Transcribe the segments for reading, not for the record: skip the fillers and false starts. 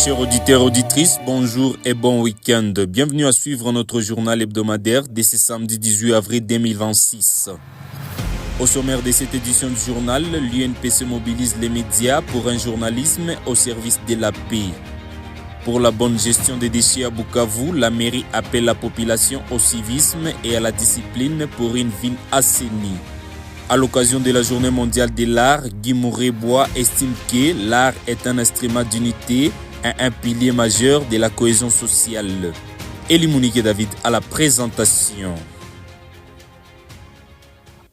Chers auditeurs, auditrices, bonjour et bon week-end. Bienvenue à suivre notre journal hebdomadaire de ce samedi 18 avril 2026. Au sommaire de cette édition du journal, l'UNPC mobilise les médias pour un journalisme au service de la paix. Pour la bonne gestion des déchets à Bukavu, la mairie appelle la population au civisme et à la discipline pour une ville assainie. À l'occasion de la journée mondiale de l'art, Guy Mouret-Bois estime que l'art est un instrument d'unité et un pilier majeur de la cohésion sociale. Elie Mounique David à la présentation.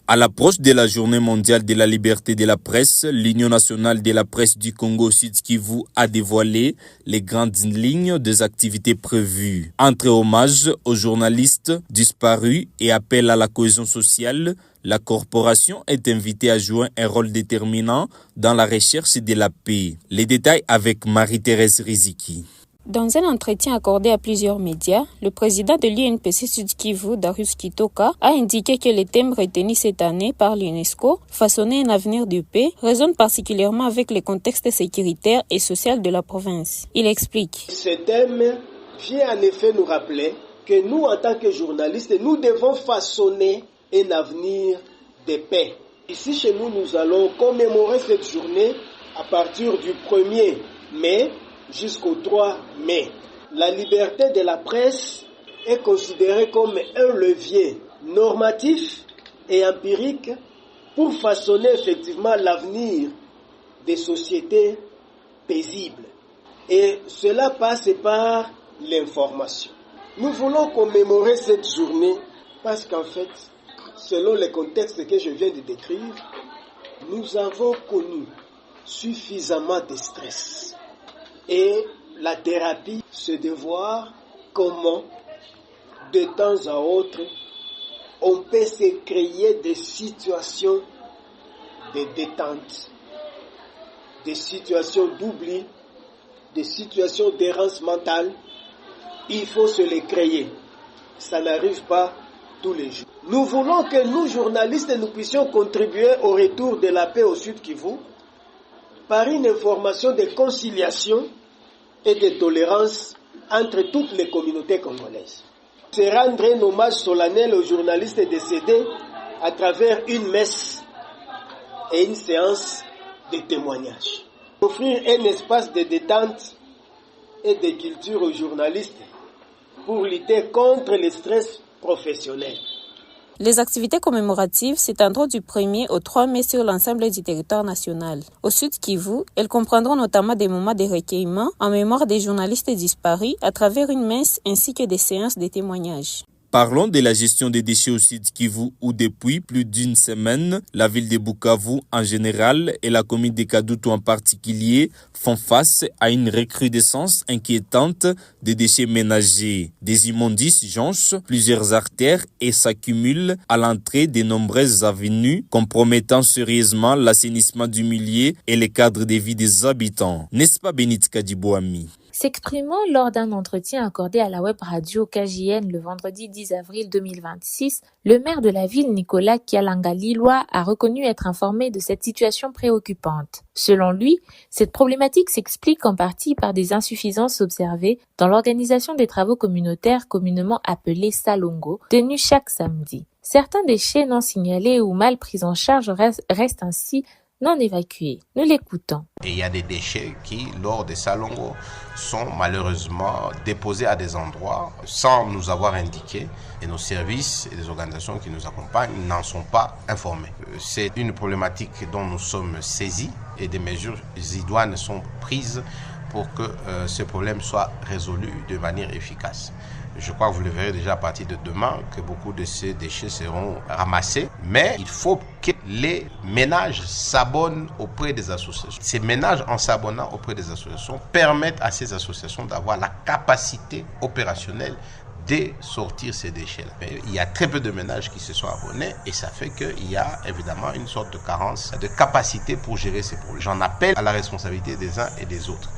À l'approche de la journée mondiale de la liberté de la presse, l'Union nationale de la presse du Congo Sud Kivu a dévoilé les grandes lignes des activités prévues. Entre hommage aux journalistes disparus et appel à la cohésion sociale, la corporation est invitée à jouer un rôle déterminant dans la recherche de la paix. Les détails avec Marie-Thérèse Riziki. Dans un entretien accordé à plusieurs médias, le président de l'UNPC Sud Kivu, Darius Kitoka, a indiqué que les thèmes retenus cette année par l'UNESCO, façonner un avenir de paix, résonnent particulièrement avec le contexte sécuritaire et social de la province. Il explique. Ce thème vient en effet nous rappeler que nous, en tant que journalistes, nous devons façonner un avenir de paix. Ici, chez nous, nous allons commémorer cette journée à partir du 1er mai jusqu'au 3 mai. La liberté de la presse est considérée comme un levier normatif et empirique pour façonner effectivement l'avenir des sociétés paisibles. Et cela passe par l'information. Nous voulons commémorer cette journée parce qu'en fait, selon les contextes que je viens de décrire, nous avons connu suffisamment de stress. Et la thérapie, c'est de voir comment, de temps à autre, on peut se créer des situations de détente, des situations d'oubli, des situations d'errance mentale. Il faut se les créer. Ça n'arrive pas tous les jours. Nous voulons que nous, journalistes, nous puissions contribuer au retour de la paix au Sud Kivu par une information de conciliation et de tolérance entre toutes les communautés congolaises. C'est rendre un hommage solennel aux journalistes décédés à travers une messe et une séance de témoignage. Offrir un espace de détente et de culture aux journalistes pour lutter contre le stress professionnel. Les activités commémoratives s'étendront du 1er au 3 mai sur l'ensemble du territoire national. Au Sud Kivu, elles comprendront notamment des moments de recueillement en mémoire des journalistes disparus à travers une messe ainsi que des séances de témoignages. Parlons de la gestion des déchets au Sud Kivu où depuis plus d'une semaine, la ville de Bukavu en général et la commune de Kadutu en particulier font face à une recrudescence inquiétante des déchets ménagers. Des immondices jonchent plusieurs artères et s'accumulent à l'entrée de nombreuses avenues, compromettant sérieusement l'assainissement du milieu et le cadre de vie des habitants. N'est-ce pas Benit Kadibouami? S'exprimant lors d'un entretien accordé à la web radio KJN le vendredi 10 avril 2026, le maire de la ville, Nicolas Kialanga-Lillois, a reconnu être informé de cette situation préoccupante. Selon lui, cette problématique s'explique en partie par des insuffisances observées dans l'organisation des travaux communautaires communément appelés salongo, tenus chaque samedi. Certains déchets non signalés ou mal pris en charge restent ainsi non évacués. Nous l'écoutons. Et il y a des déchets qui, lors des salongos, sont malheureusement déposés à des endroits sans nous avoir indiqué et nos services et les organisations qui nous accompagnent n'en sont pas informés. C'est une problématique dont nous sommes saisis et des mesures idoines sont prises pour que ce problème soit résolu de manière efficace. Je crois que vous le verrez déjà à partir de demain que beaucoup de ces déchets seront ramassés. Mais il faut que les ménages s'abonnent auprès des associations. Ces ménages, en s'abonnant auprès des associations, permettent à ces associations d'avoir la capacité opérationnelle de sortir ces déchets-là. Mais il y a très peu de ménages qui se sont abonnés et ça fait qu'il y a évidemment une sorte de carence de capacité pour gérer ces problèmes. J'en appelle à la responsabilité des uns et des autres.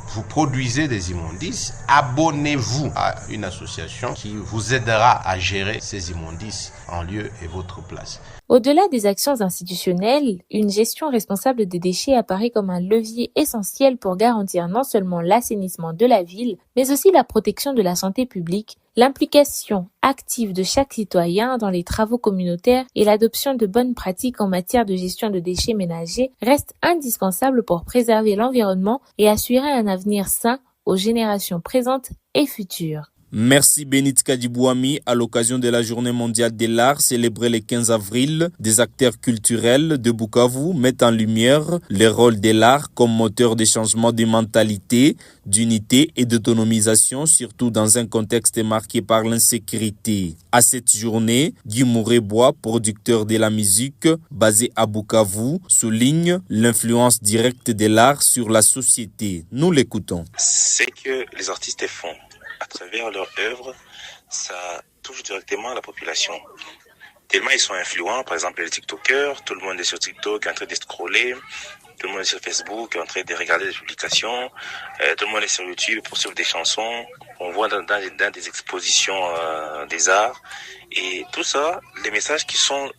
vous produisez des immondices, abonnez-vous à une association qui vous aidera à gérer ces immondices en lieu et votre place. Au-delà des actions institutionnelles, une gestion responsable des déchets apparaît comme un levier essentiel pour garantir non seulement l'assainissement de la ville, mais aussi la protection de la santé publique, l'implication active de chaque citoyen dans les travaux communautaires et l'adoption de bonnes pratiques en matière de gestion de déchets ménagers restent indispensables pour préserver l'environnement et assurer un avenir sain aux générations présentes et futures. Merci Bénit Kadibouami. À l'occasion de la Journée mondiale de l'art célébrée le 15 avril, des acteurs culturels de Bukavu mettent en lumière le rôle de l'art comme moteur de changement de mentalité, d'unité et d'autonomisation, surtout dans un contexte marqué par l'insécurité. À cette journée, Guy Mourebois, producteur de la musique basé à Bukavu, souligne l'influence directe de l'art sur la société. Nous l'écoutons. C'est que les artistes font à travers leur œuvre, ça touche directement la population. Tellement ils sont influents, par exemple les TikTokers, tout le monde est sur TikTok en train de scroller, tout le monde est sur Facebook en train de regarder des publications, tout le monde est sur YouTube pour suivre des chansons, on voit dans des expositions des arts, et tout ça, les messages qui sont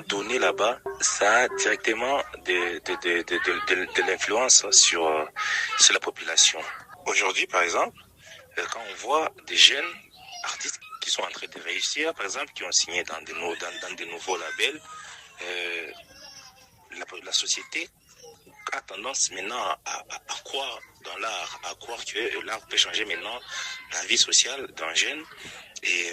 donnés là-bas, ça a directement de l'influence sur la population. Aujourd'hui, par exemple, quand on voit des jeunes artistes qui sont en train de réussir, par exemple, qui ont signé dans de nouveaux labels, la société a tendance maintenant à croire dans l'art, à croire que l'art peut changer maintenant la vie sociale d'un jeune, et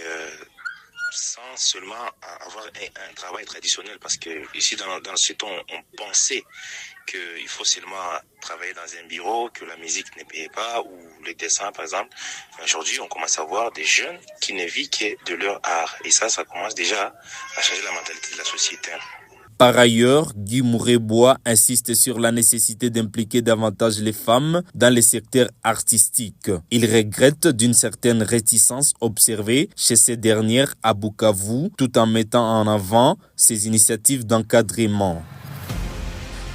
sans seulement avoir un travail traditionnel, parce que ici dans ce temps on pensait qu'il faut seulement travailler dans un bureau, que la musique ne payait pas, ou le dessin par exemple. Aujourd'hui on commence à voir des jeunes qui ne vivent que de leur art, et ça commence déjà à changer la mentalité de la société. Par ailleurs, Guy Mourebois insiste sur la nécessité d'impliquer davantage les femmes dans les secteurs artistiques. Il regrette d'une certaine réticence observée chez ces dernières à Bukavu, tout en mettant en avant ces initiatives d'encadrement.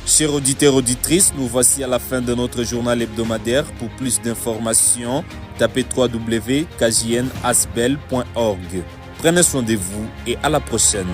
Chers auditeurs et auditrices, nous voici à la fin de notre journal hebdomadaire. Pour plus d'informations, tapez www.kjnasbel.org. Prenez soin de vous et à la prochaine.